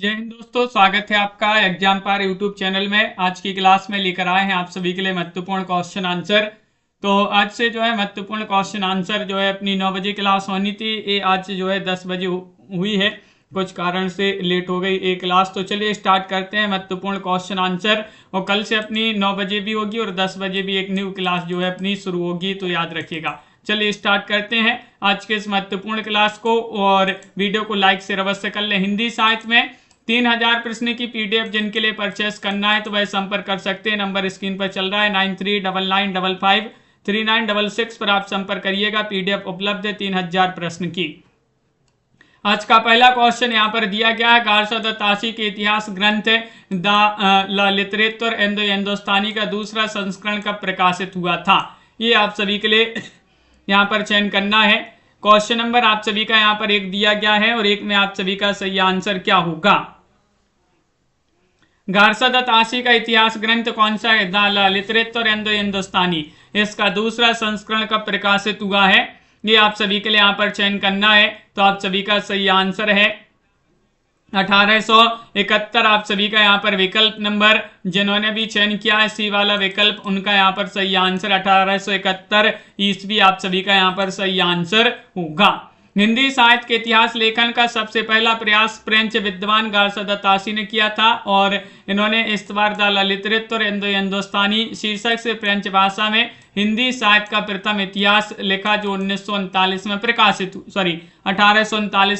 जय हिंद दोस्तों, स्वागत है आपका एग्जाम पार यूट्यूब चैनल में। आज की क्लास में लेकर आए हैं आप सभी के लिए महत्वपूर्ण क्वेश्चन आंसर। तो आज से जो है महत्वपूर्ण क्वेश्चन आंसर जो है अपनी 9 बजे क्लास होनी थी, ये आज जो है 10 बजे हुई है। कुछ कारण से लेट हो गई ये क्लास। तो चलिए स्टार्ट करते हैं महत्वपूर्ण क्वेश्चन आंसर। और कल से अपनी 9 बजे भी होगी और 10 बजे भी एक न्यू क्लास जो है अपनी शुरू होगी, तो याद रखिएगा। चलिए स्टार्ट करते हैं आज के इस महत्वपूर्ण क्लास को। और वीडियो को लाइक से अवश्य कर लें। हिंदी साहित्य में 3000 प्रश्न की पीडीएफ जिनके लिए परचेस करना है तो वह संपर्क कर सकते हैं। नंबर स्क्रीन पर चल रहा है 9399553966 पर आप संपर्क करिएगा। पीडीएफ उपलब्ध है 3000 प्रश्न की। आज का पहला क्वेश्चन यहाँ पर दिया गया है। गारसा दत्तासी के इतिहास ग्रंथ द लिटरेचर एंड द हिंदुस्तानी का दूसरा संस्करण कब प्रकाशित हुआ था, ये आप सभी के लिए यहाँ पर चयन करना है। क्वेश्चन नंबर आप सभी का यहाँ पर एक दिया गया है और एक में आप सभी का सही आंसर क्या होगा। गारसा दत्तासी का इतिहास ग्रंथ कौन सा है? द लिटरेचर एंड द हिंदुस्तानी। इसका दूसरा संस्करण कब प्रकाशित हुआ है, ये आप सभी के लिए यहाँ पर चयन करना है। तो आप सभी का सही आंसर है 1871। आप सभी का यहाँ पर विकल्प नंबर जिन्होंने भी चयन किया है सी वाला विकल्प, उनका यहाँ पर सही आंसर 1871 ईस्वी आप सभी का यहाँ पर सही आंसर होगा। हिंदी साहित्य के इतिहास लेखन का सबसे पहला प्रयास फ्रेंच विद्वान गारसा दत्तासी ने किया था और इन्होंने इस बार द लिटरेचर एंड द हिंदुस्तानी शीर्षक से फ्रेंच भाषा में हिंदी साहित्य का प्रथम इतिहास लिखा, जो 1839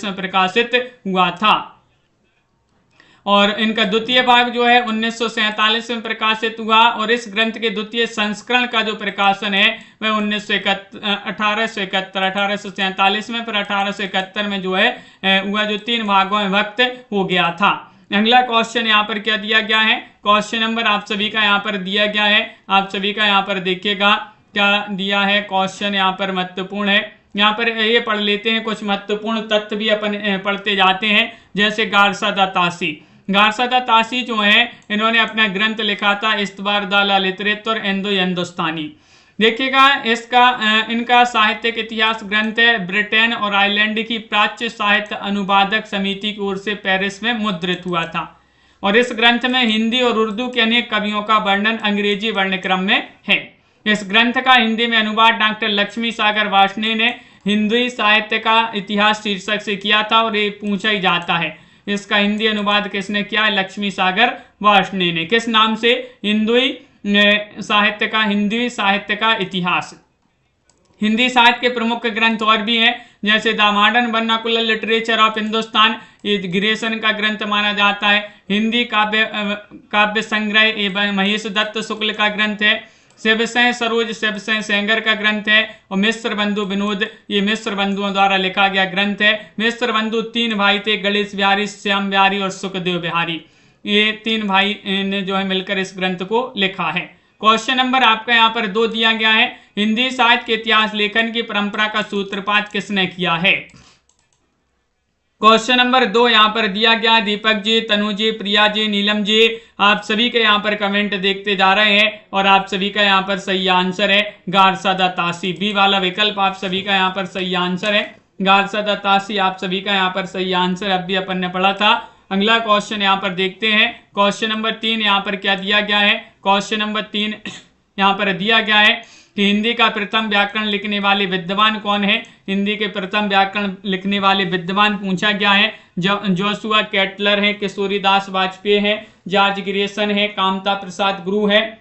में प्रकाशित हुआ था। और इनका द्वितीय भाग जो है 1947 में प्रकाशित हुआ और इस ग्रंथ के द्वितीय संस्करण का जो प्रकाशन है वह 1847 में, फिर 1871 में जो है हुआ, जो 3 भागों में विभक्त हो गया था। अगला क्वेश्चन यहाँ पर क्या दिया गया है। क्वेश्चन नंबर आप सभी का यहाँ पर दिया गया है, आप सभी का यहाँ पर देखिएगा क्या दिया है। क्वेश्चन यहाँ पर महत्वपूर्ण है, यहाँ पर ये पढ़ लेते हैं। कुछ महत्वपूर्ण तथ्य भी अपन पढ़ते जाते हैं। जैसे गारसा दत्तासी जो है इन्होंने अपना ग्रंथ लिखा था इस्तबार द लिटरेचर एंड द हिंदुस्तानी। देखिएगा इनका साहित्यिक इतिहास ग्रंथ है ब्रिटेन और आयरलैंड की प्राच्य साहित्य अनुवादक समिति की ओर से पेरिस में मुद्रित हुआ था। और इस ग्रंथ में हिंदी और उर्दू के अनेक कवियों का वर्णन अंग्रेजी वर्णक्रम में है। इस ग्रंथ का हिंदी में अनुवाद डॉक्टर लक्ष्मी सागर वार्ष्णेय ने हिंदी साहित्य का इतिहास शीर्षक से किया था और ये पूछा ही जाता है इसका हिंदी अनुवाद किसने किया है? लक्ष्मी सागर वार्ष्णेय ने। किस नाम से? हिंदी साहित्य का इतिहास। हिंदी साहित्य के प्रमुख ग्रंथ और भी हैं, जैसे the modern vernacular literature of Hindustan, ये ग्रेसन का ग्रंथ माना जाता है। हिंदी काव्य संग्रह एवं महेश दत्त शुक्ल का ग्रंथ है। शिवसेन सरोज शिवसेन सेंगर का ग्रंथ है। और मिश्र बंधु विनोद, ये मिश्र बंधुओं द्वारा लिखा गया ग्रंथ है। मिश्र बंधु 3 भाई थे, गणेश बिहारी, श्याम बिहारी और सुखदेव बिहारी। ये 3 भाई ने जो है मिलकर इस ग्रंथ को लिखा है। क्वेश्चन नंबर आपका यहाँ पर 2 दिया गया है। हिंदी साहित्य के इतिहास लेखन की परंपरा का सूत्रपात किसने किया है? क्वेश्चन नंबर 2 यहाँ पर दिया गया। दीपक जी, तनु जी, प्रिया जी, नीलम जी, आप सभी के यहाँ पर कमेंट देखते जा रहे हैं और आप सभी का यहाँ पर सही आंसर है गारसा दत्तासी। बी वाला विकल्प आप सभी का यहाँ पर सही आंसर है गारसा दत्तासी। आप सभी का यहाँ पर सही आंसर अब भी अपन ने पढ़ा था। अगला क्वेश्चन यहाँ पर देखते हैं। क्वेश्चन नंबर 3 यहाँ पर क्या दिया गया है। क्वेश्चन नंबर 3 यहाँ पर दिया गया है कि हिंदी का प्रथम व्याकरण लिखने वाले विद्वान कौन है? हिंदी के प्रथम व्याकरण लिखने वाले विद्वान पूछा गया है। जोशुआ केटलर है, किशोरीदास वाजपेयी है, जॉर्ज ग्रेसन है, कामता प्रसाद गुरु है।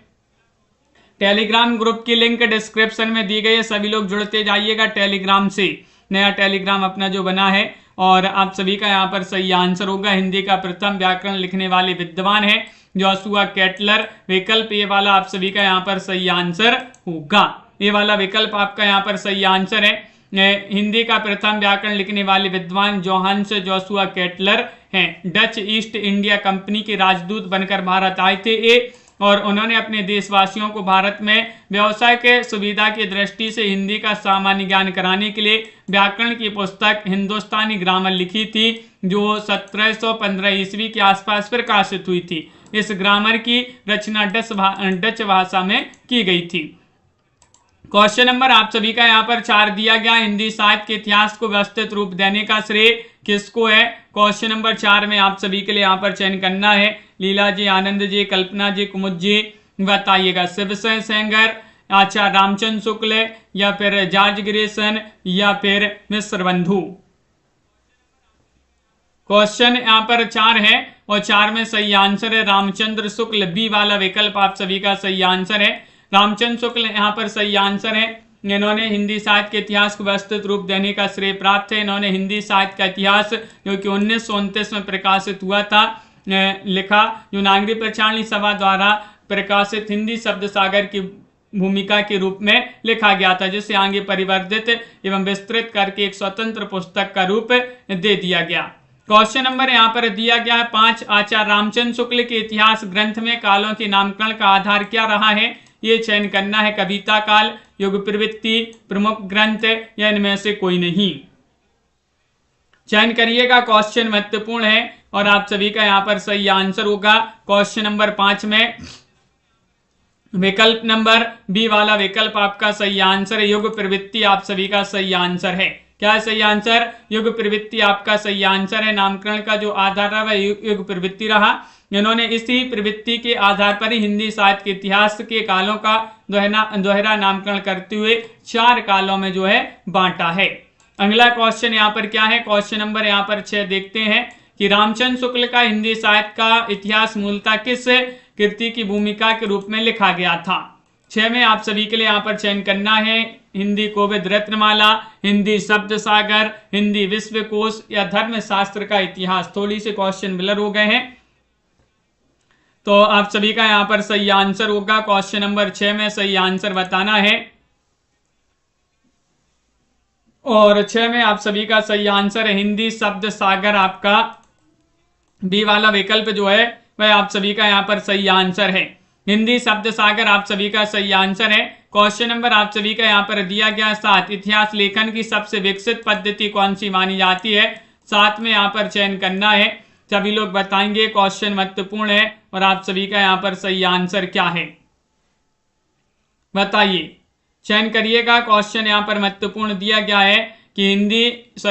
टेलीग्राम ग्रुप की लिंक डिस्क्रिप्शन में दी गई है, सभी लोग जुड़ते जाइएगा टेलीग्राम से। नया टेलीग्राम अपना जो बना है और आप सभी का यहाँ पर सही आंसर होगा हिंदी का प्रथम व्याकरण लिखने वाले विद्वान है जोशुआ केटलर। विकल्प ये वाला आप सभी का यहाँ पर सही आंसर होगा। ये वाला विकल्प आपका यहाँ पर सही आंसर है। हिंदी का प्रथम व्याकरण लिखने वाले विद्वान जोहान्स जोशुआ केटलर हैं। डच ईस्ट इंडिया कंपनी के राजदूत बनकर भारत आए थे ये, और उन्होंने अपने देशवासियों को भारत में व्यवसाय के सुविधा की दृष्टि से हिंदी का सामान्य ज्ञान कराने के लिए व्याकरण की पुस्तक हिंदुस्तानी ग्रामर लिखी थी, जो 1715 ईस्वी के आसपास प्रकाशित हुई थी। इस ग्रामर की रचना डच भाषा में की गई थी। क्वेश्चन नंबर आप सभी का यहाँ पर 4 दिया गया। हिंदी साहित्य के इतिहास को व्यवस्थित रूप देने का श्रेय किसको है? क्वेश्चन नंबर 4 में आप सभी के लिए यहाँ पर चयन करना है। लीला जी, आनंद जी, कल्पना जी, कुमुद जी, बताइएगा। शिवसेन सेंगर, आचार्य रामचंद्र शुक्ल, या फिर जॉर्ज ग्रेसन, या फिर मिश्र बंधु। क्वेश्चन यहाँ पर 4 है और 4 में सही आंसर है रामचंद्र शुक्ल। बी वाला विकल्प आप सभी का सही आंसर है। रामचंद्र शुक्ल यहाँ पर सही आंसर है। इन्होंने हिंदी साहित्य के इतिहास को व्यवस्थित रूप देने का श्रेय प्राप्त है। इन्होंने हिंदी साहित्य का इतिहास जो कि 1929 में प्रकाशित हुआ था लिखा, जो नागरिक प्रचारणी सभा द्वारा प्रकाशित हिंदी शब्द सागर की भूमिका के रूप में लिखा गया था, जिसे आगे परिवर्तित एवं विस्तृत करके एक स्वतंत्र पुस्तक का रूप दे दिया गया। क्वेश्चन नंबर यहाँ पर दिया गया है 5, आचार्य रामचंद्र शुक्ल के इतिहास ग्रंथ में कालों के नामकरण का आधार क्या रहा है? ये चयन करना है। कविता काल, युग प्रवृत्ति, प्रमुख ग्रंथ, या इनमें से कोई नहीं। चयन करिएगा, क्वेश्चन महत्वपूर्ण है और आप सभी का यहाँ पर सही आंसर होगा। क्वेश्चन नंबर 5 में विकल्प नंबर बी वाला विकल्प आपका सही आंसर है। युग प्रवृत्ति आप सभी का सही आंसर है। क्या है सही आंसर? युग प्रवृत्ति आपका सही आंसर है। नामकरण का जो आधार रहा वह युग प्रवृत्ति रहा। इन्होंने इसी प्रवृत्ति के आधार पर ही हिंदी साहित्य के इतिहास के कालों का दोहरा नामकरण करते हुए 4 कालों में जो है बांटा है। अगला क्वेश्चन यहाँ पर क्या है? क्वेश्चन नंबर यहाँ पर 6 देखते हैं कि रामचंद्र शुक्ल का हिंदी साहित्य का इतिहास मूलतः किस कृति की भूमिका के रूप में लिखा गया था? 6 में आप सभी के लिए यहाँ पर चयन करना है। हिंदी कोविद रत्नमाला, हिंदी शब्द सागर, हिंदी विश्वकोश, या धर्मशास्त्र का इतिहास। थोड़ी से क्वेश्चन ब्लर हो गए हैं, तो आप सभी का यहाँ पर सही आंसर होगा। क्वेश्चन नंबर 6 में सही आंसर बताना है और 6 में आप सभी का सही आंसर है हिंदी शब्द सागर। आपका बी वाला विकल्प जो है वह आप सभी का यहाँ पर सही आंसर है। हिंदी शब्द सागर आप सभी का सही आंसर है। क्वेश्चन नंबर आप सभी का यहाँ पर दिया गया 7, इतिहास लेखन की सबसे विकसित पद्धति कौन सी मानी जाती है? 7 में यहाँ पर चयन करना है। सभी लोग बताएंगे। क्वेश्चन महत्वपूर्ण है और आप सभी का यहाँ पर सही आंसर क्या है बताइए, चयन करिएगा। क्वेश्चन यहाँ पर महत्वपूर्ण दिया गया है कि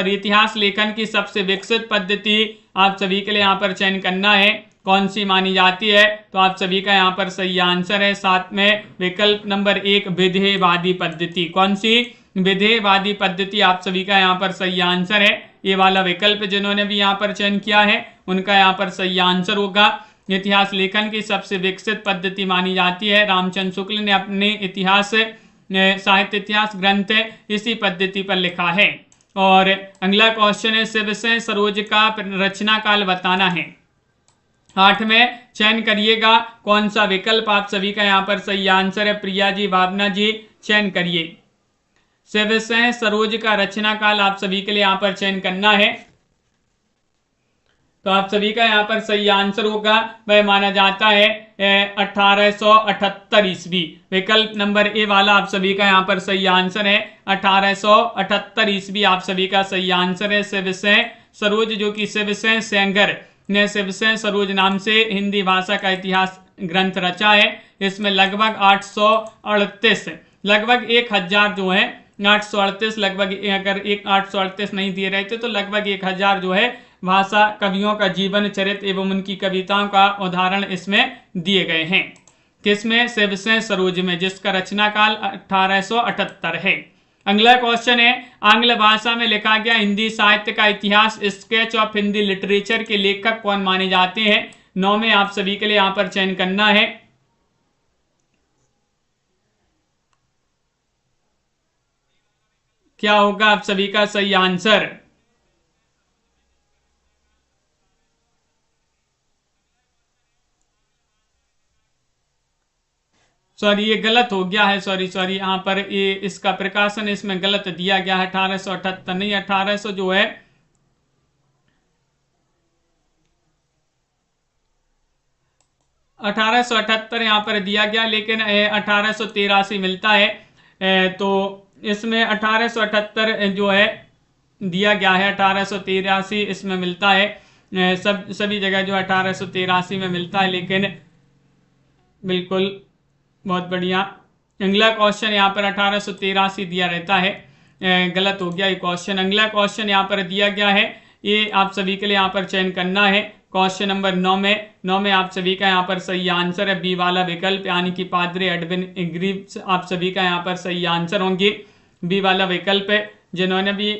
इतिहास लेखन की सबसे विकसित पद्धति आप सभी के लिए यहाँ पर चयन करना है, कौन सी मानी जाती है? तो आप सभी का यहाँ पर सही आंसर है 7 में विकल्प नंबर 1, विधेयवादी पद्धति। कौन सी? विधेयवादी पद्धति आप सभी का यहाँ पर सही आंसर है। ये वाला विकल्प जिन्होंने भी यहाँ पर चयन किया है उनका यहाँ पर सही आंसर होगा। इतिहास लेखन की सबसे विकसित पद्धति मानी जाती है। रामचंद्र शुक्ल ने अपने इतिहास साहित्य इतिहास ग्रंथ इसी पद्धति पर लिखा है। और अगला क्वेश्चन है शिवसेन सरोज का रचना काल बताना है। 8 में चयन करिएगा, कौन सा विकल्प आप सभी का यहाँ पर सही आंसर है? प्रिया जी, भावना जी, चयन करिए। शिवसेन सरोज का रचना काल आप सभी के लिए यहाँ पर चयन करना है, तो आप सभी का यहाँ पर सही आंसर होगा वह माना जाता है 1878 ईस्वी। विकल्प नंबर ए वाला आप सभी का यहाँ पर सही आंसर है। 1878 ईस्वी आप सभी का सही आंसर है। शिवसेन सरोज जो कि शिवसेन सेंगर ने शिवसेन सरोज नाम से हिंदी भाषा का इतिहास ग्रंथ रचा है। इसमें लगभग 838 लगभग 1000 जो है 838 लगभग, अगर 838 नहीं दिए रहते तो लगभग 1000 जो है भाषा कवियों का जीवन चरित्र एवं उनकी कविताओं का उदाहरण इसमें दिए गए हैं। किसमें? शिवसेन सरोज में, जिसका रचना काल 1878 है। अगला क्वेश्चन है आंग्ल भाषा में लिखा गया हिंदी साहित्य का इतिहास स्केच ऑफ हिंदी लिटरेचर के लेखक कौन माने जाते हैं? 9 में आप सभी के लिए यहाँ पर चयन करना है। क्या होगा आप सभी का सही आंसर? सॉरी, ये गलत हो गया है। सॉरी यहाँ पर ये इसका प्रकाशन इसमें गलत दिया गया है। 1878 नहीं, 1800 जो है 1878 यहाँ पर दिया गया, लेकिन 1883 मिलता है। तो इसमें 1878 जो है दिया गया है, 1883 इसमें मिलता है। सभी जगह जो 1883 में मिलता है, लेकिन बिल्कुल बहुत बढ़िया। अगला क्वेश्चन यहाँ पर 1883 दिया रहता है, गलत हो गया ये क्वेश्चन। अगला क्वेश्चन यहाँ पर दिया गया है ये आप सभी के लिए यहाँ पर चयन करना है। क्वेश्चन नंबर 9 में आप सभी का यहाँ पर सही आंसर है बी वाला विकल्प, यानी कि पादरी एडविन ग्रीव्स आप सभी का यहाँ पर सही आंसर होंगे। बी वाला विकल्प है, जिन्होंने भी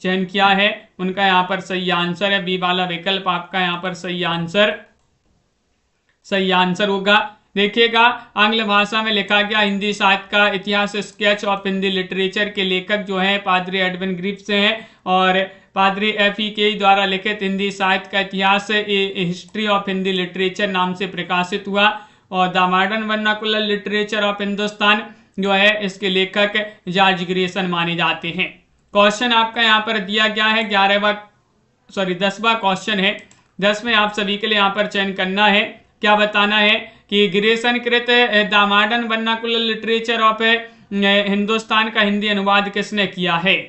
चयन किया है उनका यहाँ पर सही आंसर है बी वाला विकल्प, आपका यहाँ पर सही आंसर होगा। देखिएगा, आंग्ल भाषा में लिखा गया हिंदी साहित्य का इतिहास स्केच ऑफ हिंदी लिटरेचर के लेखक जो हैं पादरी एडविन ग्रीव्स हैं, और पादरी FEK द्वारा लिखित हिंदी साहित्य का इतिहास हिस्ट्री ऑफ हिंदी लिटरेचर नाम से प्रकाशित हुआ। और the modern vernacular literature of Hindustan जो है इसके लेखक जॉर्ज ग्रेसन माने जाते हैं। क्वेश्चन आपका यहाँ पर दिया गया है 10वां क्वेश्चन है। 10 में आप सभी के लिए यहाँ पर चयन करना है, क्या बताना है कि ग्रेसन कृत the modern vernacular literature of Hindustan का हिंदी अनुवाद किसने किया है।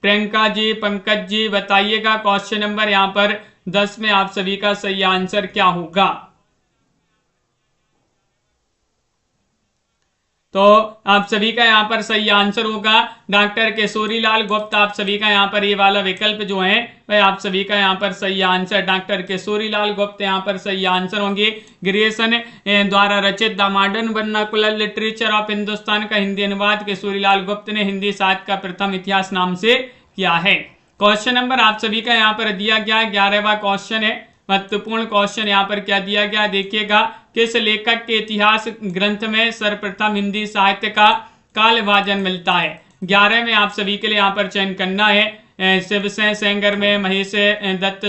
प्रियंका जी, पंकज जी बताइएगा। क्वेश्चन नंबर यहाँ पर 10 में आप सभी का सही आंसर क्या होगा। तो आप सभी का यहाँ पर सही आंसर होगा डॉक्टर केशोरीलाल गुप्त, आप सभी का यहाँ पर ये वाला विकल्प जो है वह आप सभी का यहाँ पर सही आंसर डॉक्टर केशोरीलाल गुप्त यहाँ पर सही आंसर होंगे। ग्रेसन द्वारा रचित the modern vernacular literature of Hindustan का हिंदी अनुवाद केशोरीलाल गुप्त ने हिंदी साहित्य का प्रथम इतिहास नाम से किया है। क्वेश्चन नंबर आप सभी का यहाँ पर दिया गया है 11वां क्वेश्चन है। महत्वपूर्ण क्वेश्चन यहाँ पर क्या दिया गया देखिएगा, किस लेखक के इतिहास ग्रंथ में सर्वप्रथम हिंदी साहित्य का काल विभाजन मिलता है। 11 में आप सभी के लिए यहाँ पर चयन करना है। शिवसेन सेंगर में महेश दत्त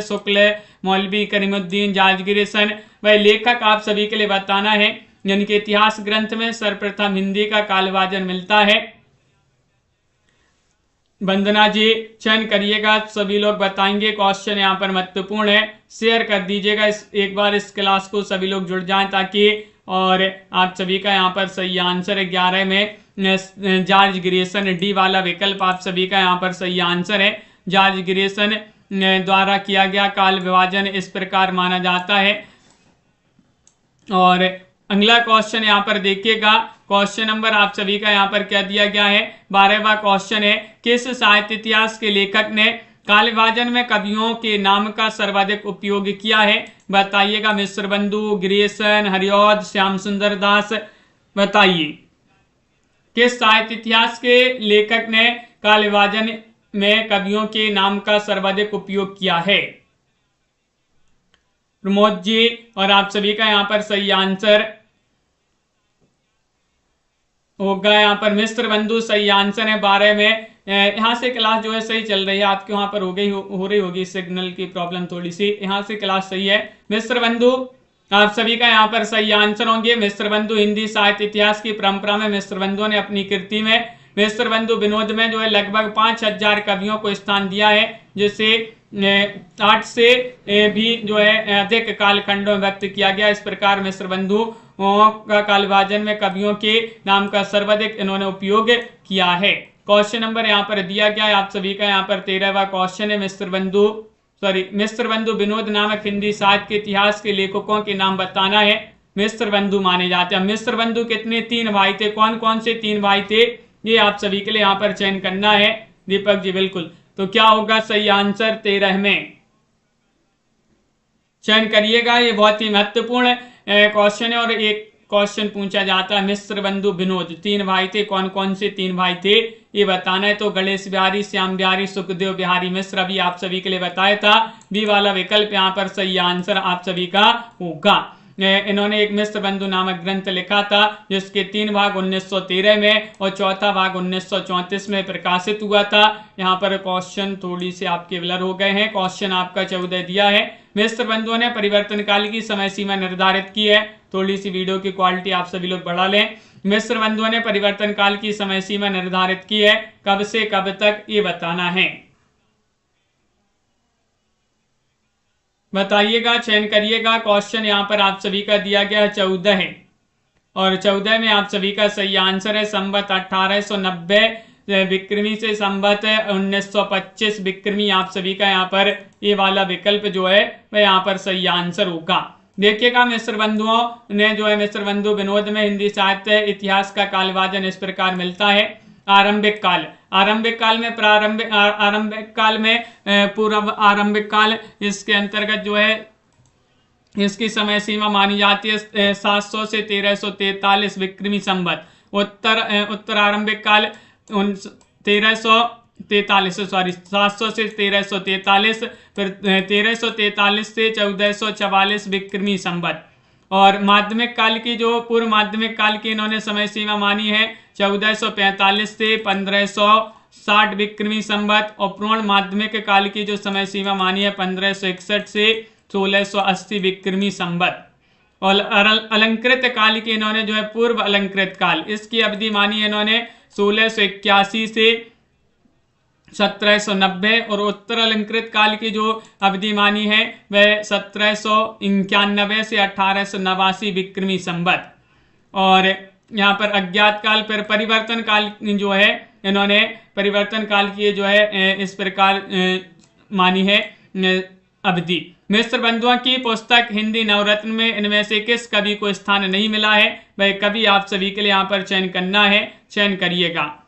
शुक्ल, मौलवी करीमुद्दीन, जॉर्ज ग्रेसन, वह लेखक आप सभी के लिए बताना है जिनके इतिहास ग्रंथ में सर्वप्रथम हिंदी का काल विभाजन मिलता है। वंदना जी चयन करिएगा, सभी लोग बताएंगे। क्वेश्चन यहाँ पर महत्वपूर्ण है, शेयर कर दीजिएगा एक बार इस क्लास को, सभी लोग जुड़ जाएं ताकि, और आप सभी का यहाँ पर सही आंसर है 11 में जॉर्ज ग्रेसन, डी वाला विकल्प आप सभी का यहाँ पर सही आंसर है। जॉर्ज ग्रेसन द्वारा किया गया काल विभाजन इस प्रकार माना जाता है। और अगला क्वेश्चन यहाँ पर देखिएगा, क्वेश्चन नंबर आप सभी का यहाँ पर क्या दिया गया है 12वां क्वेश्चन है, किस साहित्य इतिहास के लेखक ने काल विभाजन में कवियों के नाम का सर्वाधिक उपयोग किया है। बताइएगा, मिश्र बंधु, ग्रेसन, हरिऔध, श्याम सुंदर दास, बताइए किस साहित्य इतिहास के लेखक ने काल विभाजन में कवियों के नाम का सर्वाधिक उपयोग किया है। प्रमोद जी, और आप सभी का यहाँ पर सही आंसर होगा यहाँ पर मिश्र बंधु सही आंसर है 12 में। यहाँ से क्लास जो है सही चल रही है, आपके वहां पर हो रही होगी सिग्नल की प्रॉब्लम थोड़ी सी, यहाँ से क्लास सही है। मिश्र बंधु आप सभी का यहाँ पर सही आंसर होंगे। मिश्र बंधु हिंदी साहित्य इतिहास की परंपरा में मिश्र बंधु ने अपनी कृति में मिश्र बंधु विनोद में जो है लगभग 5000 कवियों को स्थान दिया है, जिसे 8 से भी जो है अधिक कालखंडों में व्यक्त किया गया। इस प्रकार मिश्र बंधु का काल विभाजन में कवियों के नाम का सर्वाधिक इन्होंने उपयोग किया है। क्वेश्चन नंबर यहाँ पर दिया गया है आप सभी का यहाँ पर 13वां क्वेश्चन है। मिश्र बंधु विनोद नामक हिंदी साहित्य के इतिहास के लेखकों के नाम बताना है। मिश्र बंधु माने जाते हैं। मिश्र बंधु कितने 3 भाई थे, कौन कौन से 3 भाई थे, ये आप सभी के लिए यहाँ पर चयन करना है। दीपक जी बिल्कुल, तो क्या होगा सही आंसर 13 में चयन करिएगा। ये बहुत ही महत्वपूर्ण क्वेश्चन है और एक क्वेश्चन पूछा जाता है मिश्र बंधु विनोद 3 भाई थे, कौन कौन से 3 भाई थे ये बताना है। तो गणेश बिहारी, श्याम बिहारी, सुखदेव बिहारी मिश्र अभी आप सभी के लिए बताया था। बी वाला विकल्प यहाँ पर सही आंसर आप सभी का होगा। इन्होंने एक मिश्र बंधु नामक ग्रंथ लिखा था जिसके 3 भाग 1913 में और चौथा भाग 1934 में प्रकाशित हुआ था। यहाँ पर क्वेश्चन थोड़ी से आपके ब्लर हो गए हैं। क्वेश्चन आपका 14 दिया है। मिश्र बंधुओं ने परिवर्तन काल की समय सीमा निर्धारित की है। थोड़ी सी वीडियो की क्वालिटी आप सभी लोग बढ़ा लें। मिश्र बंधुओं ने परिवर्तन काल की समय सीमा निर्धारित की है, कब से कब तक ये बताना है। बताइएगा, चयन करिएगा। क्वेश्चन यहाँ पर आप सभी का दिया गया है 14 है और 14 में आप सभी का सही आंसर है संवत 1890 विक्रमी से संवत 1925 विक्रमी। आप सभी का यहाँ पर ये वाला विकल्प जो है वह यहाँ पर सही आंसर होगा। देखिएगा मिस्र बंधुओं ने जो है मिस्र बंधु विनोद में हिंदी साहित्य इतिहास का कालवाचन इस प्रकार मिलता है। आरंभिक काल, आरंभिक काल में प्रारंभिक आरंभिक काल में पूर्व आरंभिक काल, इसके अंतर्गत जो है इसकी समय सीमा मानी जाती है 700 से 1343 विक्रमी संवत। उत्तर आरंभिक काल 700 से 1343, फिर 1343 से 1444 विक्रमी संवत। और माध्यमिक काल की जो पूर्व माध्यमिक काल की इन्होंने समय सीमा मानी है 1445 से 1560 विक्रमी संवत। और पूर्ण माध्यमिक काल की जो समय सीमा मानी है 1561 से 1680 विक्रमी संवत। और अलंकृत काल की इन्होंने जो है पूर्व अलंकृत काल, इसकी अवधि मानी है इन्होंने 1681 से 1790। और उत्तर अलंकृत काल की जो अवधि मानी है वह 1791 से 1889 विक्रमी संवत। और यहाँ पर अज्ञात काल पर परिवर्तन काल जो है इन्होंने परिवर्तन काल की जो है इस प्रकार मानी है अवधि। मिस्र बंधुओं की पुस्तक हिंदी नवरत्न में इनमें से किस कवि को स्थान नहीं मिला है? वह कवि आप सभी के लिए यहाँ पर चयन करना है, चयन करिएगा,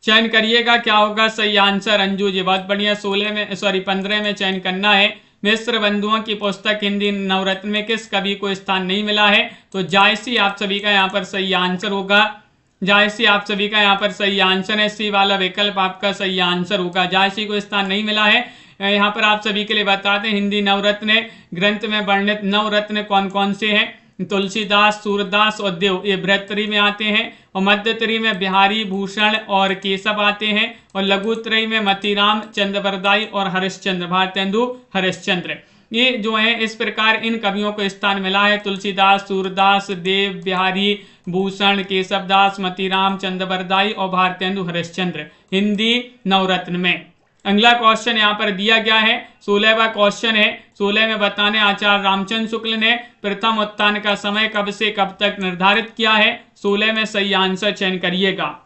चयन करिएगा क्या होगा सही आंसर। अंजू जी बहुत बढ़िया। 15 में चयन करना है। मिस्र बंधुओं की पुस्तक हिंदी नवरत्न में किस कवि को स्थान नहीं मिला है? तो जायसी आप सभी का यहाँ पर सही आंसर होगा। जायसी आप सभी का यहाँ पर सही आंसर है। सी वाला विकल्प आपका सही आंसर होगा। जायसी को स्थान नहीं मिला है। यहाँ पर आप सभी के लिए बता दें हिंदी नवरत्न ग्रंथ में वर्णित नवरत्न कौन कौन से हैं? तुलसीदास, सूरदास और देव, ये बृहत्तरी में आते हैं। और मध्यतरी में बिहारी, भूषण और केशव आते हैं। और लघुतरी में मतीराम, चंद्रवरदाई और हरिश्चंद्र, भारतेंदु हरिश्चंद्र, ये जो है इस प्रकार इन कवियों को स्थान मिला है। तुलसीदास, सूरदास, देव, बिहारी, भूषण, केशवदास, मतीराम, चंद्रवरदाई और भारतेंदु हरिश्चंद्र हिंदी नवरत्न में। अगला क्वेश्चन यहाँ पर दिया गया है 16वां क्वेश्चन है। 16 में बताने आचार्य रामचंद्र शुक्ल ने प्रथम उत्थान का समय कब से कब तक निर्धारित किया है? 16 में सही आंसर चयन करिएगा,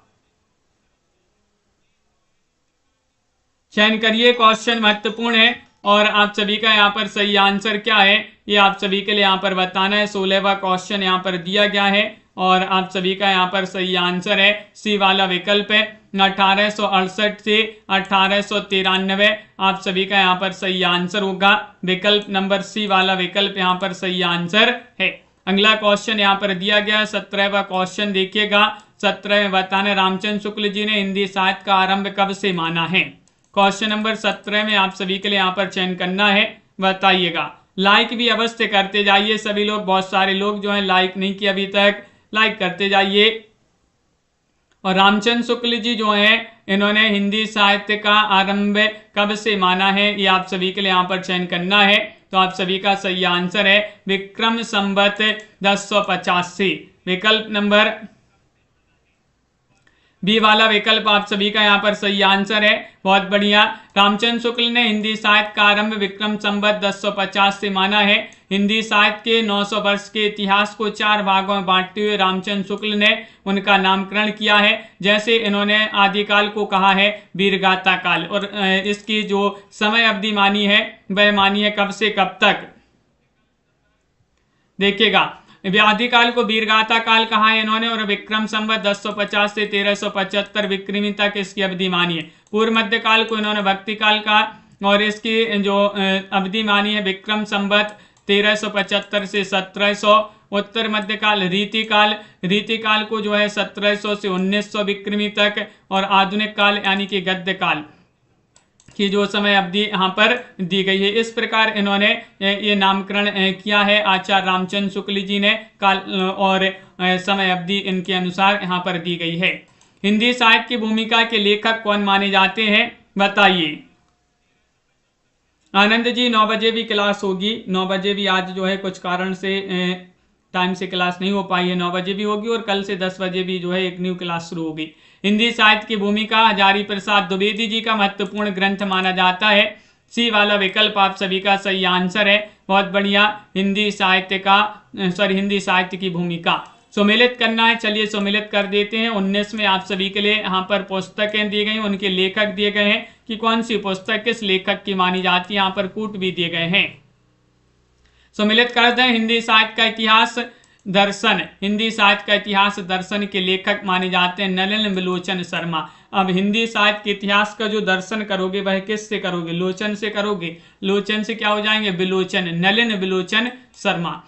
चयन करिए। क्वेश्चन महत्वपूर्ण है और आप सभी का यहाँ पर सही आंसर क्या है ये आप सभी के लिए यहाँ पर बताना है। 16वां क्वेश्चन यहाँ पर दिया गया है और आप सभी का यहाँ पर सही आंसर है सी वाला विकल्प है। 1868 से 1893 आप सभी का यहाँ पर सही आंसर होगा। विकल्प नंबर सी वाला विकल्प यहाँ पर सही आंसर है। अगला क्वेश्चन यहाँ पर दिया गया 17वां क्वेश्चन देखिएगा। 17 में बताना रामचंद्र शुक्ल जी ने हिंदी साहित्य का आरंभ कब से माना है? क्वेश्चन नंबर 17 में आप सभी के लिए यहाँ पर चयन करना है, बताइएगा। लाइक भी अवश्य करते जाइए सभी लोग, बहुत सारे लोग जो है लाइक नहीं किया अभी तक, लाइक करते जाइए। और रामचंद्र शुक्ल जी जो हैं इन्होंने हिंदी साहित्य का आरंभ कब से माना है ये आप सभी के लिए यहाँ पर चयन करना है। तो आप सभी का सही आंसर है विक्रम संवत 1085। विकल्प नंबर बी वाला विकल्प आप सभी का यहाँ पर सही आंसर है। बहुत बढ़िया। रामचंद्र शुक्ल ने हिंदी साहित्य का आरंभ विक्रम संवत 1050 से माना है। हिंदी साहित्य के 900 वर्ष के इतिहास को 4 भागों में बांटते हुए रामचंद्र शुक्ल ने उनका नामकरण किया है। जैसे इन्होंने आदिकाल को कहा है वीरगाथा काल, और इसकी जो समय अवधि मानी है वह मानी है कब से कब तक? देखिएगा, आदिकाल को वीरगाथा काल कहा है इन्होंने, और विक्रम संवत 1050 से 1375 विक्रमी तक इसकी अवधि मानी है। पूर्व मध्य काल को इन्होंने भक्ति काल कहा और इसकी जो अवधि मानी है विक्रम संवत 1375 से 1700। उत्तर मध्यकाल रीति काल को जो है 1700 से 1900 विक्रमी तक, और आधुनिक काल यानी कि गद्य काल की जो समय अवधि यहाँ पर दी गई है। इस प्रकार इन्होंने ये नामकरण किया है आचार्य रामचंद्र शुक्ल जी ने काल, और समय अवधि इनके अनुसार यहाँ पर दी गई है। हिंदी साहित्य की भूमिका के लेखक कौन माने जाते हैं, बताइए। आनंद जी 9 बजे भी क्लास होगी, 9 बजे भी आज जो है कुछ कारण से टाइम से क्लास नहीं हो पाई है, 9 बजे भी होगी, और कल से 10 बजे भी जो है एक न्यू क्लास शुरू होगी। हिंदी साहित्य की भूमिका हजारी प्रसाद द्विवेदी जी का महत्वपूर्ण ग्रंथ माना जाता है। सी वाला विकल्प आप सभी का सही आंसर है। बहुत बढ़िया। हिंदी साहित्य की भूमिका सम्मिलित करना है। चलिए सम्मिलित कर देते हैं। 19 में आप सभी के लिए यहाँ पर पुस्तकें दी गई, उनके लेखक दिए गए हैं कि कौन सी पुस्तक किस लेखक की मानी जाती है। यहाँ पर कूट भी दिए गए हैं। सम्मिलित करते हैं। हिंदी साहित्य का इतिहास दर्शन, हिंदी साहित्य का इतिहास दर्शन के लेखक माने जाते हैं नलिन विलोचन शर्मा। अब हिंदी साहित्य के इतिहास का जो दर्शन करोगे वह किससे करोगे? लोचन से करोगे। लोचन से क्या हो जाएंगे? विलोचन, नलिन विलोचन शर्मा।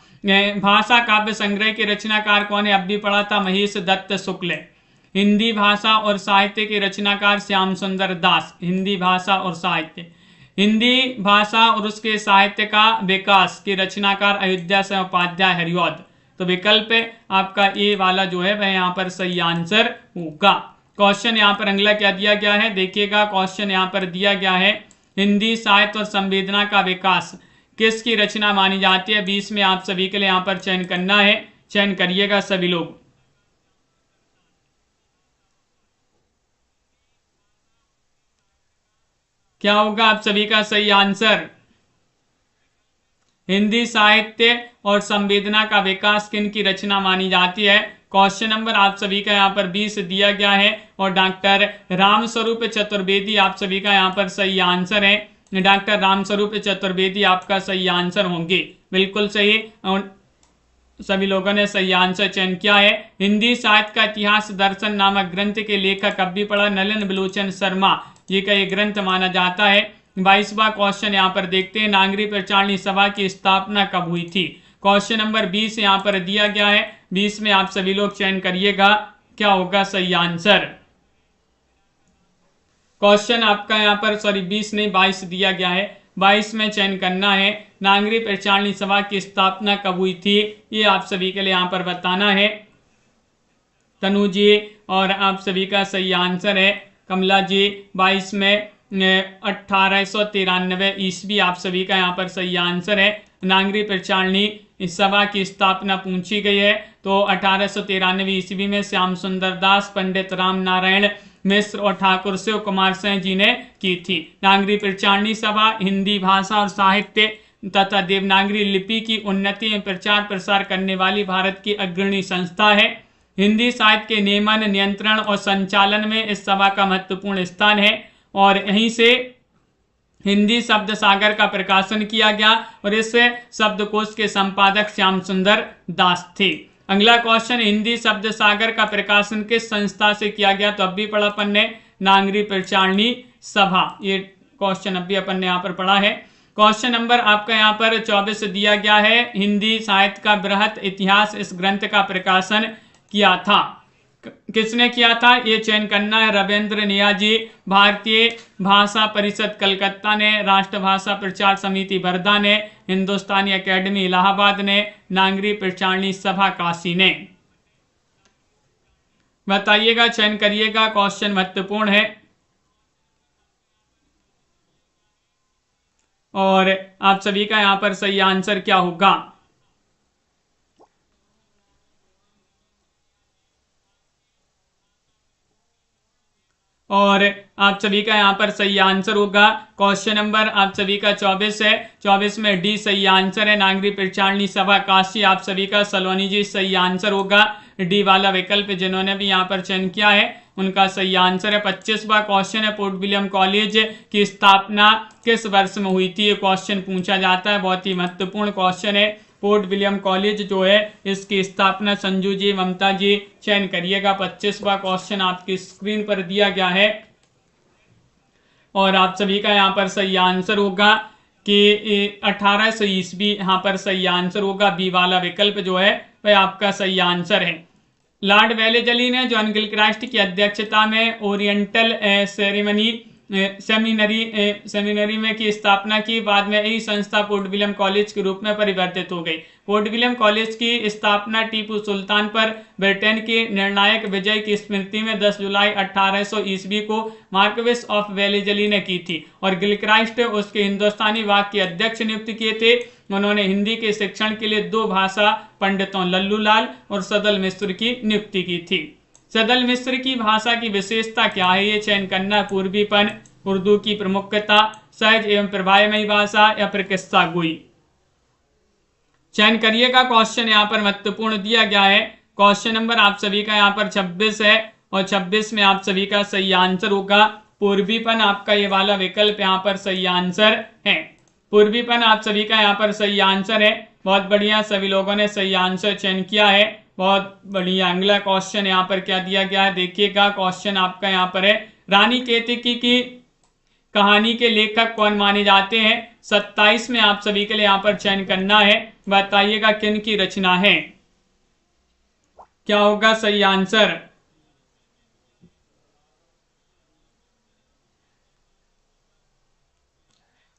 भाषा काव्य संग्रह के रचनाकार कौन है? अब भी पढ़ा था, महेश दत्त शुक्ल। हिंदी भाषा और साहित्य के रचनाकार श्याम सुंदर दास। हिंदी भाषा और साहित्य, हिंदी भाषा और उसके साहित्य का विकास के रचनाकार अयोध्या से उपाध्याय हरिऔध। तो विकल्प आपका ए वाला जो है वह यहाँ पर सही आंसर होगा। क्वेश्चन यहाँ पर अगला क्या दिया गया है देखिएगा। क्वेश्चन यहाँ पर दिया गया है हिंदी साहित्य और संवेदना का विकास किसकी रचना मानी जाती है? 20 में आप सभी के लिए यहाँ पर चयन करना है। चयन करिएगा सभी लोग। क्या होगा आप सभी का सही आंसर? हिंदी साहित्य और संवेदना का विकास किन की रचना मानी जाती है? क्वेश्चन नंबर आप सभी का यहाँ पर 20 दिया गया है और डॉक्टर रामस्वरूप चतुर्वेदी आप सभी का यहाँ पर सही आंसर है। डॉक्टर रामस्वरूप चतुर्वेदी आपका सही आंसर होंगे। बिल्कुल सही, सभी लोगों ने सही आंसर चयन किया है। हिंदी साहित्य का इतिहास दर्शन नामक ग्रंथ के लेखक अब भी पढ़ा नलिन विलोचन शर्मा, ये का ये ग्रंथ माना जाता है। 22वां क्वेश्चन यहाँ पर देखते हैं। नागरी प्रचारणी सभा की स्थापना कब हुई थी? क्वेश्चन नंबर 20 यहाँ पर दिया गया है। 20 में आप सभी लोग चयन करिएगा क्या होगा सही आंसर। क्वेश्चन आपका यहाँ पर 20 नहीं 22 दिया गया है। 22 में चयन करना है। नागरी प्रचारणी सभा की स्थापना कब हुई थी ये आप सभी के लिए यहाँ पर बताना है। तनु जी और आप सभी का सही आंसर है। कमला जी 22 में 1893 ईस्वी आप सभी का यहाँ पर सही आंसर है। नागरी प्रचारणी सभा की स्थापना पूछी गई है तो 1893 ईस्वी में श्याम सुंदर दास, पंडित राम नारायण मिश्र और ठाकुर शिव कुमार सिंह जी ने की थी। नागरी प्रचारणी सभा हिंदी भाषा और साहित्य तथा देवनागरी लिपि की उन्नति में प्रचार प्रसार करने वाली भारत की अग्रणी संस्था है। हिंदी साहित्य के नियमन, नियंत्रण और संचालन में इस सभा का महत्वपूर्ण स्थान है और यहीं से हिंदी शब्द सागर का प्रकाशन किया गया और इस शब्दकोश के संपादक श्याम सुंदर दास थे। अगला क्वेश्चन, हिंदी शब्द सागर का प्रकाशन किस संस्था से किया गया? तो अब भी पढ़ा अपन ने नागरी प्रचारणी सभा, ये क्वेश्चन अब भी अपन ने यहाँ पर पढ़ा है। क्वेश्चन नंबर आपका यहाँ पर 24 दिया गया है। हिंदी साहित्य का बृहत इतिहास इस ग्रंथ का प्रकाशन किया था, किसने किया था ये चयन करना है। रविंद्र नियाजी, भारतीय भाषा परिषद कलकत्ता ने, राष्ट्रभाषा प्रचार समिति वर्धा ने, हिंदुस्तानी एकेडमी इलाहाबाद ने, नागरी प्रचारणी सभा काशी ने। बताइएगा, चयन करिएगा, क्वेश्चन महत्वपूर्ण है और आप सभी का यहाँ पर सही आंसर क्या होगा। और आप सभी का यहाँ पर सही आंसर होगा। क्वेश्चन नंबर आप सभी का 24 है। 24 में डी सही आंसर है। नागरी प्रचारणी सभा काशी आप सभी का सलोनी जी सही आंसर होगा। डी वाला विकल्प जिन्होंने भी यहाँ पर चयन किया है उनका सही आंसर है। 25वां क्वेश्चन है, पोर्ट विलियम कॉलेज की स्थापना किस वर्ष में हुई थी? ये क्वेश्चन पूछा जाता है, बहुत ही महत्वपूर्ण क्वेश्चन है। पोर्ट विलियम कॉलेज जो है इसकी स्थापना संजू जी, ममता जी, चयन करिएगा। 25वां क्वेश्चन आपकी स्क्रीन पर दिया गया है और आप सभी का यहाँ पर सही आंसर होगा कि 1800 ईस्वी यहाँ पर सही आंसर होगा। बी वाला विकल्प जो है वह आपका सही आंसर है। लॉर्ड वेलेजली ने जॉन गिलक्रास्ट की अध्यक्षता में ओरिएंटल सेमिनरी में की स्थापना की। बाद में यही संस्था पोर्ट विलियम कॉलेज के रूप में परिवर्तित हो गई। पोर्ट विलियम कॉलेज की स्थापना टीपू सुल्तान पर ब्रिटेन की निर्णायक विजय की स्मृति में 10 जुलाई 1800 ईस्वी को मार्क्वेस ऑफ वेलेजली ने की थी और गिलक्रास्ट उसके हिंदुस्तानी विभाग के अध्यक्ष नियुक्त किए थे। उन्होंने हिंदी के शिक्षण के लिए 2 भाषा पंडितों लल्लू लाल और सदल मिश्र की नियुक्ति की थी। सदल मिश्र की भाषा की विशेषता क्या है? ये चयन करना, पूर्वीपन, उर्दू की प्रमुखता, सहज एवं प्रभावमयी भाषा या फिर किस्सा गोई। चयन करिएगा, क्वेश्चन यहाँ पर महत्वपूर्ण दिया गया है। क्वेश्चन नंबर आप सभी का यहाँ पर 26 है और 26 में आप सभी का सही आंसर होगा पूर्वीपन। आपका ये वाला विकल्प यहाँ पर सही आंसर है। पूर्वीपन आप सभी का यहाँ पर सही आंसर है। बहुत बढ़िया, सभी लोगों ने सही आंसर चयन किया है, बहुत बढ़िया। अगला क्वेश्चन यहाँ पर क्या दिया गया है देखिएगा। क्वेश्चन आपका यहाँ पर है रानी केतकी की कहानी के लेखक कौन माने जाते हैं। 27 में आप सभी के लिए यहाँ पर चयन करना है। बताइएगा किन की रचना है, क्या होगा सही आंसर।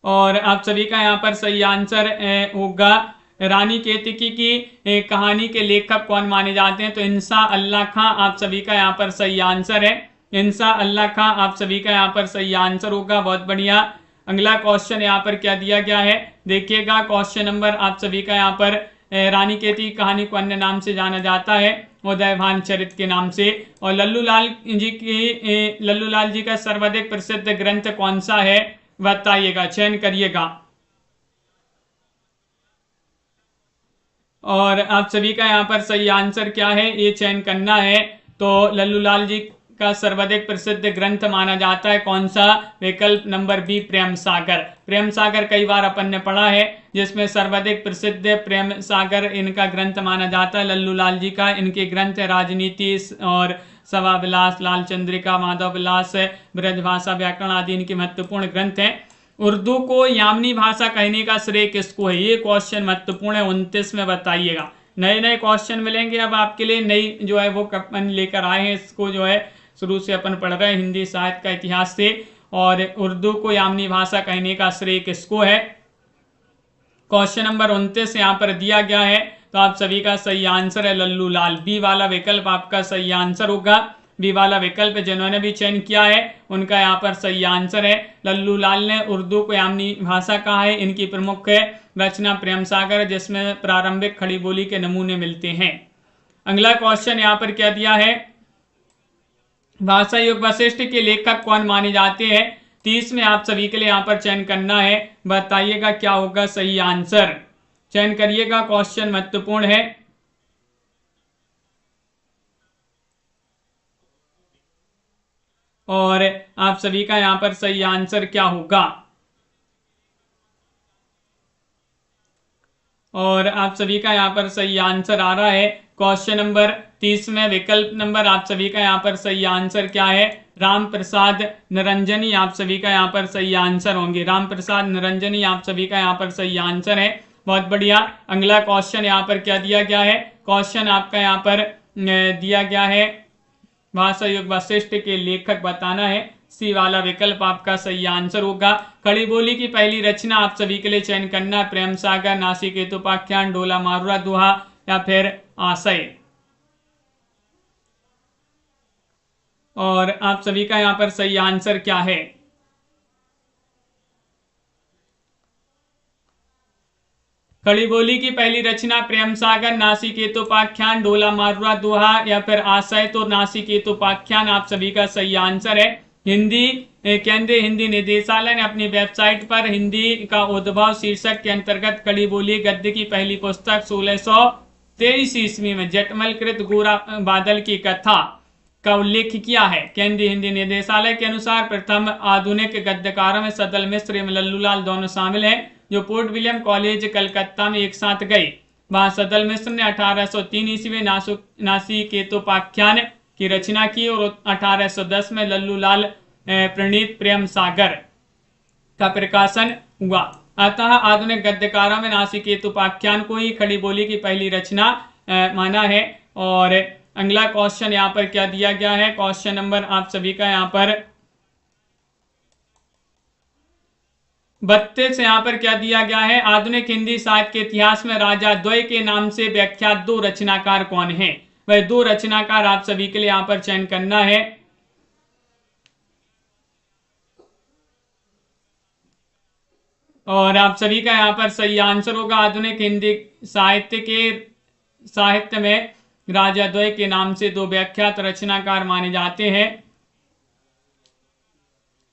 और आप सभी का यहाँ पर सही आंसर होगा रानी केतकी की कहानी के लेखक कौन माने जाते हैं, तो इंसा अल्लाह खां आप सभी का यहाँ पर सही आंसर है। इंसा अल्लाह खां आप सभी का यहाँ पर सही आंसर होगा, बहुत बढ़िया। अगला क्वेश्चन यहाँ पर क्या दिया गया है देखिएगा। क्वेश्चन नंबर आप सभी का यहाँ पर रानी केतकी कहानी को अन्य नाम से जाना जाता है उदयभान चरित के नाम से। और लल्लू लाल जी का सर्वाधिक प्रसिद्ध ग्रंथ कौन सा है बताइएगा, चयन करिएगा। और आप सभी का यहाँ पर सही आंसर क्या है ये चयन करना है। तो लल्लू लाल जी का सर्वाधिक प्रसिद्ध ग्रंथ माना जाता है कौन सा, विकल्प नंबर बी प्रेम सागर। प्रेम सागर कई बार अपन ने पढ़ा है, जिसमें सर्वाधिक प्रसिद्ध प्रेम सागर इनका ग्रंथ माना जाता है लल्लू लाल जी का। इनके ग्रंथ राजनीति और सभा विलास, लाल चंद्रिका, माधव विलास, ब्रजभाषा, व्याकरण आदि इनके महत्वपूर्ण ग्रंथ हैं। उर्दू को यामनी भाषा कहने का श्रेय किसको है, ये क्वेश्चन महत्वपूर्ण है। 29 में बताइएगा। नए नए क्वेश्चन मिलेंगे अब आपके लिए, नई जो है वो अपन लेकर आए हैं। इसको जो है शुरू से अपन पढ़ रहे हैं हिंदी साहित्य का इतिहास से। और उर्दू को यामनी भाषा कहने का श्रेय किसको है, क्वेश्चन नंबर 29 यहाँ पर दिया गया है। तो आप सभी का सही आंसर है लल्लू लाल। बी वाला विकल्प आपका सही आंसर होगा। बी वाला विकल्प जिन्होंने भी चयन किया है उनका यहाँ पर सही आंसर है। लल्लू लाल ने उर्दू को यामनी भाषा कहा है। इनकी प्रमुख रचना प्रेम सागर, जिसमें प्रारंभिक खड़ी बोली के नमूने मिलते हैं। अगला क्वेश्चन यहाँ पर क्या दिया है, भाषा युग वशिष्ठ के लेखक कौन माने जाते हैं। 30 में आप सभी के लिए यहाँ पर चयन करना है। बताइएगा क्या होगा सही आंसर, चयन करिएगा, क्वेश्चन महत्वपूर्ण है। और आप सभी का यहाँ पर सही आंसर क्या होगा। और आप सभी का यहाँ पर सही आंसर आ रहा है क्वेश्चन नंबर 30 में। विकल्प नंबर आप सभी का यहाँ पर सही आंसर क्या है, राम प्रसाद निरंजनी आप सभी का यहाँ पर सही आंसर होंगे। राम प्रसाद निरंजनी आप सभी का यहाँ पर सही आंसर है, बहुत बढ़िया। अगला क्वेश्चन यहाँ पर क्या दिया गया है, क्वेश्चन आपका यहाँ पर दिया गया है भाषा युग वशिष्ठ के लेखक बताना है। सी वाला विकल्प आपका सही आंसर होगा। खड़ी बोली की पहली रचना आप सभी के लिए चयन करना, प्रेम सागर, नासिकेत उपाख्यान, ढोला मारुरा दोहा या फिर आशय। और आप सभी का यहाँ पर सही आंसर क्या है, खड़ी बोली की पहली रचना प्रेम सागर, नासिकेत उपाख्यान, ढोला मारुरा दोहा या फिर आशय। तो नासिकेत उपाख्यान आप सभी का सही आंसर है। हिंदी केंद्रीय हिंदी निदेशालय ने अपनी वेबसाइट पर हिंदी का उद्भव शीर्षक के अंतर्गत खड़ी बोली गद्य की पहली पुस्तक 1623 ईस्वी में जटमल कृत गोरा बादल की कथा का उल्लेख किया है। केंद्रीय हिंदी निदेशालय के अनुसार प्रथम आधुनिक गद्यकारों में सदल मिश्र एवं लल्लूलाल दोनों शामिल हैं, जो पोर्ट विलियम कॉलेज कलकत्ता में एक साथ गए। वहां सदल मिश्र ने 1803 ईस्वी में नासिकेतोपाख्यान की रचना की और 1810 में लल्लूलाल प्रणीत प्रेम सागर का प्रकाशन हुआ। अतः आधुनिक गद्यकारों में नासिकेतोपाख्यान को ही खड़ी बोली की पहली रचना माना है। और अगला क्वेश्चन यहाँ पर क्या दिया गया है, क्वेश्चन नंबर आप सभी का यहाँ पर 32 यहाँ पर क्या दिया गया है, आधुनिक हिंदी साहित्य के इतिहास में राजा द्वय के नाम से व्याख्यात दो रचनाकार कौन है। वह दो रचनाकार आप सभी के लिए यहाँ पर चयन करना है। और आप सभी का यहाँ पर सही आंसर होगा आधुनिक हिंदी साहित्य में राजा द्वय के नाम से दो व्याख्यात रचनाकार माने जाते हैं।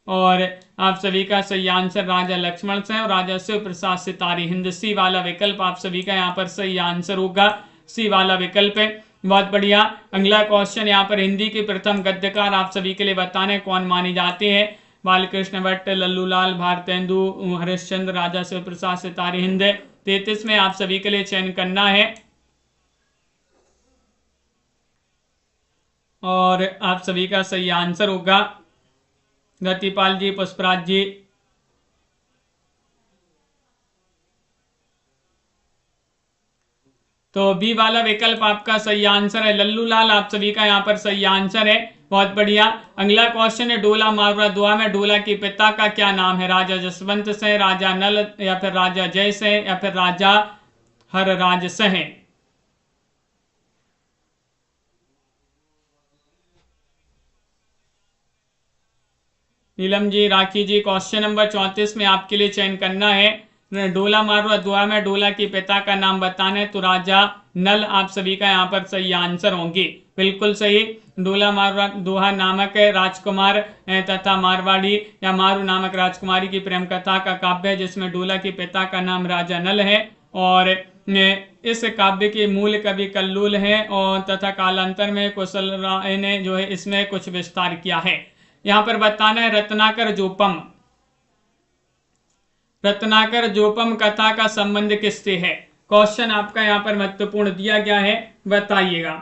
और आप सभी का सही आंसर राजा लक्ष्मण से और राजा शिव प्रसाद सितारी हिंद। सी वाला विकल्प आप सभी का यहाँ पर सही आंसर होगा, सी वाला विकल्प है। बहुत बढ़िया। अगला क्वेश्चन यहाँ पर हिंदी के प्रथम गद्यकार आप सभी के लिए बताने कौन माने जाते हैं। बालकृष्ण भट्ट, लल्लूलाल, भारतेंदु, हरिश्चंद्र, राजा शिव प्रसाद, सितारे हिंद। 33 में आप सभी के लिए चयन करना है और आप सभी का सही आंसर होगा रतिपाल जी, पुष्पराज जी। तो बी वाला विकल्प आपका सही आंसर है, लल्लूलाल आप सभी का यहाँ पर सही आंसर है। बहुत बढ़िया। अगला क्वेश्चन है डोला मारवा दुआ में डोला के पिता का क्या नाम है। राजा जसवंत सिंह, राजा नल, या फिर राजा जय सिंह, या फिर राजा हरराज सिंह। नीलम जी, राखी जी, क्वेश्चन नंबर 34 में आपके लिए चयन करना है। डोला मारवा दुआ में डोला के पिता का नाम बताना है, तो राजा नल आप सभी का यहाँ पर सही आंसर होंगे। बिल्कुल सही। डोला मारवा दोहा नामक राजकुमार तथा मारवाड़ी या मारू नामक राजकुमारी की प्रेम कथा का काव्य है, जिसमें डोला के पिता का नाम राजा नल है और इस काव्य के मूल कवि कल्लूल हैं और तथा कालांतर में कुशल राय ने जो है इसमें कुछ विस्तार किया है। यहाँ पर बताना है रत्नाकर जोपम। रत्नाकर जोपम कथा का संबंध किससे है। क्वेश्चन आपका यहाँ पर महत्वपूर्ण दिया गया है, बताइएगा।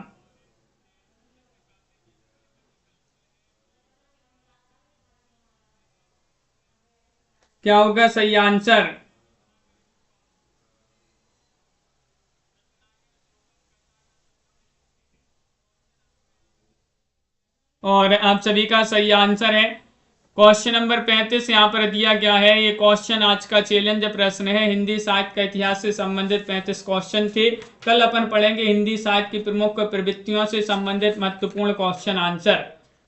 क्या होगा सही आंसर। और आप सभी का सही आंसर है क्वेश्चन नंबर 35 यहाँ पर दिया गया है। ये क्वेश्चन आज का चैलेंज प्रश्न है। हिंदी साहित्य का इतिहास से संबंधित 35 क्वेश्चन थे। कल अपन पढ़ेंगे हिंदी साहित्य की प्रमुख प्रवृत्तियों से संबंधित महत्वपूर्ण क्वेश्चन आंसर।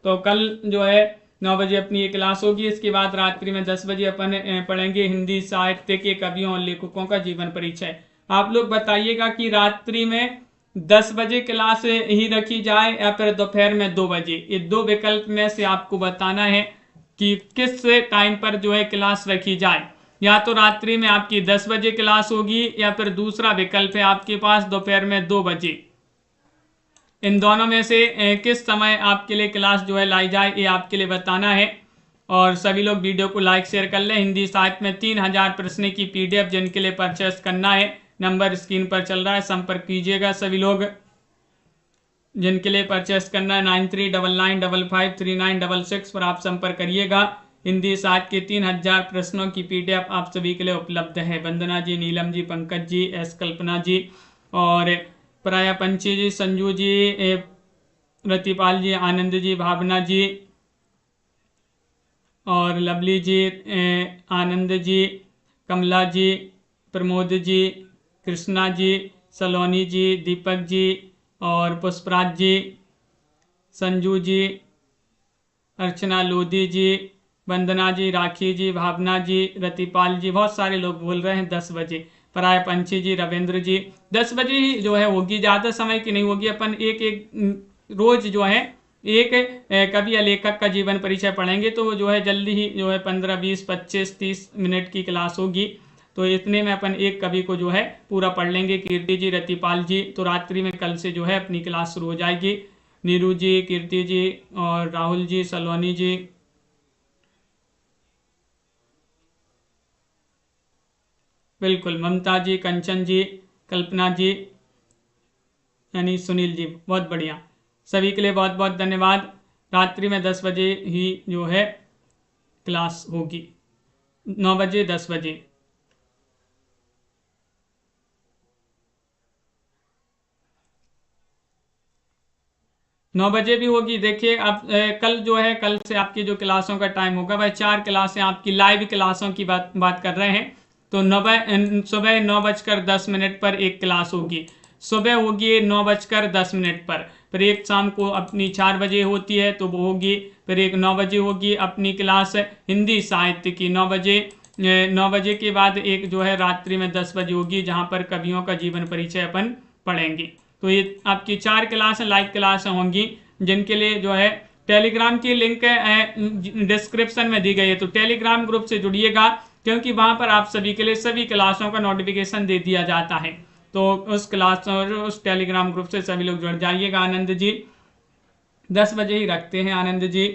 तो कल जो है 9 बजे अपनी ये क्लास होगी। इसके बाद रात्रि में 10 बजे अपन पढ़ेंगे हिंदी साहित्य के कवियों और लेखकों का जीवन परिचय। आप लोग बताइएगा कि रात्रि में 10 बजे क्लास ही रखी जाए या फिर दोपहर में 2 बजे। ये दो विकल्प में से आपको बताना है कि किस टाइम पर जो है क्लास रखी जाए। या तो रात्रि में आपकी 10 बजे क्लास होगी या फिर दूसरा विकल्प है आपके पास दोपहर में 2 बजे। इन दोनों में से किस समय आपके लिए क्लास जो है लाई जाए, ये आपके लिए बताना है। और सभी लोग वीडियो को लाइक शेयर कर लें। हिंदी साहित्य में 3000 प्रश्न की PDF जिनके लिए परचेस करना है, नंबर स्क्रीन पर चल रहा है, संपर्क कीजिएगा। सभी लोग जिनके लिए परचेस करना है 9399553966 पर आप संपर्क करिएगा। हिंदी साहित्य के 3000 प्रश्नों की PDF आप सभी के लिए उपलब्ध है। वंदना जी, नीलम जी, पंकज जी, एस कल्पना जी और प्राया पंची जी, संजू जी, रतिपाल जी, आनंद जी, भावना जी और लवली जी, आनंद जी, कमला जी, प्रमोद जी, कृष्णा जी, सलोनी जी, दीपक जी और पुष्पराज जी, संजू जी, अर्चना लोधी जी, वंदना जी, राखी जी, भावना जी, रतिपाल जी, बहुत सारे लोग बोल रहे हैं 10 बजे। पराय पंछी जी, रविंद्र जी, 10 बजे ही जो है होगी, ज़्यादा समय की नहीं होगी। अपन एक एक रोज जो है एक कवि या लेखक का जीवन परिचय पढ़ेंगे, तो जो है जल्दी ही जो है 15, 20, 25, 30 मिनट की क्लास होगी। तो इतने में अपन एक कवि को जो है पूरा पढ़ लेंगे। कीर्ति जी, रतिपाल जी, तो रात्रि में कल से जो है अपनी क्लास शुरू हो जाएगी। नीरू जी, कीर्ति जी और राहुल जी, सलोनी जी, बिल्कुल, ममता जी, कंचन जी, कल्पना जी, यानी सुनील जी, बहुत बढ़िया। सभी के लिए बहुत बहुत धन्यवाद। रात्रि में 10 बजे ही जो है क्लास होगी, 9 बजे 10 बजे। नौ बजे भी होगी। देखिए अब कल जो है, कल से आपकी जो क्लासों का टाइम होगा वह 4 क्लासें आपकी लाइव क्लासों की बात कर रहे हैं। तो सुबह 9:10 पर एक क्लास होगी। सुबह होगी 9:10 पर। फिर एक शाम को अपनी 4 बजे होती है तो वो होगी। फिर एक 9 बजे होगी अपनी क्लास हिंदी साहित्य की 9 बजे। 9 बजे के बाद एक जो है रात्रि में 10 बजे होगी, जहाँ पर कवियों का जीवन परिचय अपन पढ़ेंगे। तो ये आपकी 4 क्लासें लाइव क्लासें होंगी, जिनके लिए जो है टेलीग्राम की लिंक डिस्क्रिप्शन में दी गई है। तो टेलीग्राम ग्रुप से जुड़िएगा, क्योंकि वहां पर आप सभी के लिए सभी क्लासों का नोटिफिकेशन दे दिया जाता है। तो उस क्लास और उस टेलीग्राम ग्रुप से सभी लोग जुड़ जाइएगा। आनंद जी 10 बजे ही रखते हैं। आनंद जी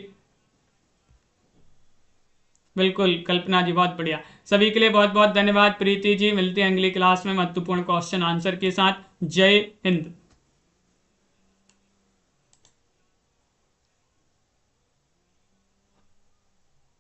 बिल्कुल, कल्पना जी बहुत बढ़िया। सभी के लिए बहुत बहुत धन्यवाद। प्रीति जी मिलते हैं अगली क्लास में महत्वपूर्ण क्वेश्चन आंसर के साथ। जय हिंद।